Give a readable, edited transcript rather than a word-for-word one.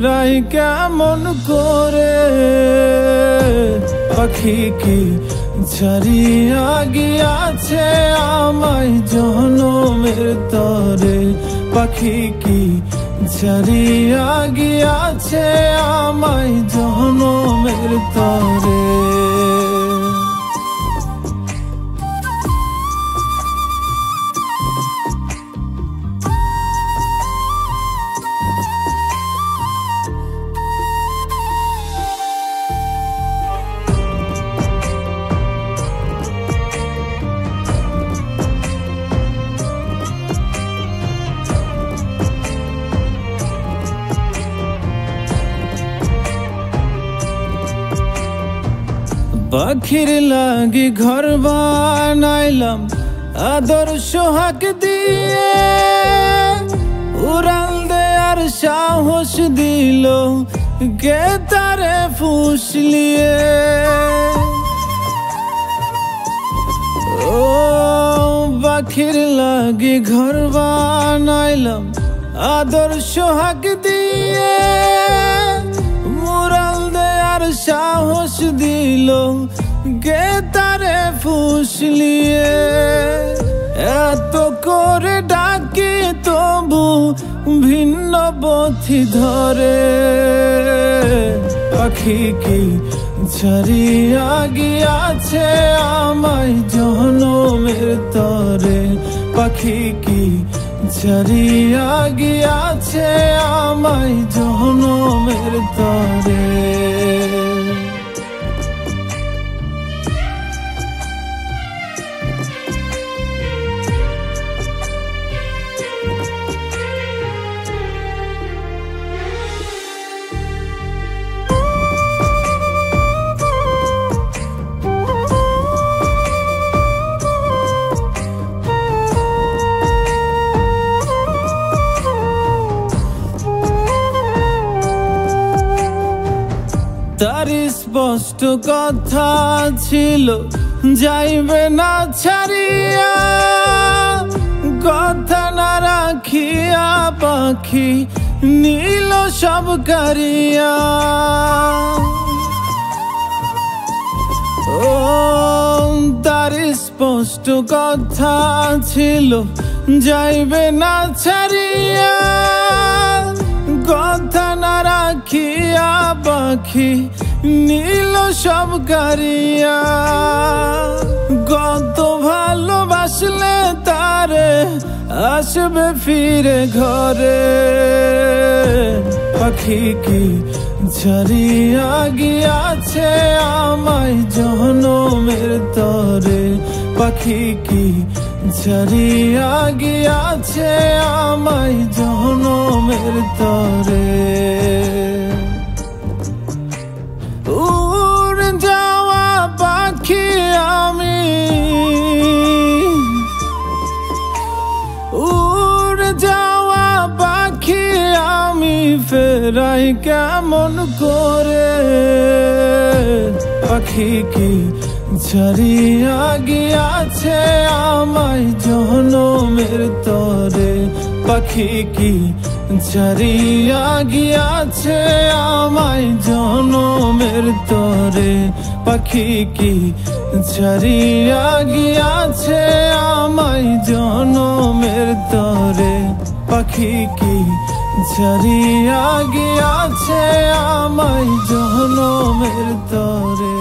ফেরাই কেমন করে, পাখি কি ছাড়িয়া গিয়াছে আমায় জনমের তরে, পাখি কি ছাড়িয়া গিয়াছে আমায় জনমের তরে। পাখির লাগি ঘর বানাইলাম আদর সোহাগ দিয়ে, উড়াল দেয়ার সাহস দিল কে তারে ফুসলিয়ে। ও পাখির লাগি ঘর বানাইলাম আদর সোহাগ দিয়ে, মুরাল দেয়ার সাহস দিল কে তারে ফুসলিয়ে। এত করে ডাকি তবু ভিন্ন পথি ধরে, পাখি কি ছাড়িয়া গিয়াছে আমায় জনমের তরে, পাখি কি ছাড়িয়া গিয়াছে আমায় জনমের তরে। তার স্পষ্ট কথা ছিল যাইবে না ছাড়িয়া, কথা না রাখিয়া পাখি নীল সব কারিয়া। ও তার স্পষ্ট কথা ছিল যাইবে না ছাড়িয়া, কথা না রাখিয়া পাখি নীল সব কারিয়া। কত ভালোবাসলে তারে আসবে ফিরে ঘরে, পাখি কি ছাড়িয়া গিয়াছে আমায় জনমের তরে, পাখি কি ছাড়িয়া গিয়াছে আমায় জনমের তরে। উড়ে যাওয়া পাখি আমি, উড়ে যাওয়া পাখি আমি ফেরাই কেমন করে, পাখি কি ছাড়িয়া গিয়াছে আমায় জনমের তরে, পাখি কি ছাড়িয়া গিয়াছে আমায় জনমের তরে, পাখি কি ছাড়িয়া গিয়াছে আমায় জনমের তরে, পাখি কি ছাড়িয়া গিয়াছে আমায় জনমের তরে।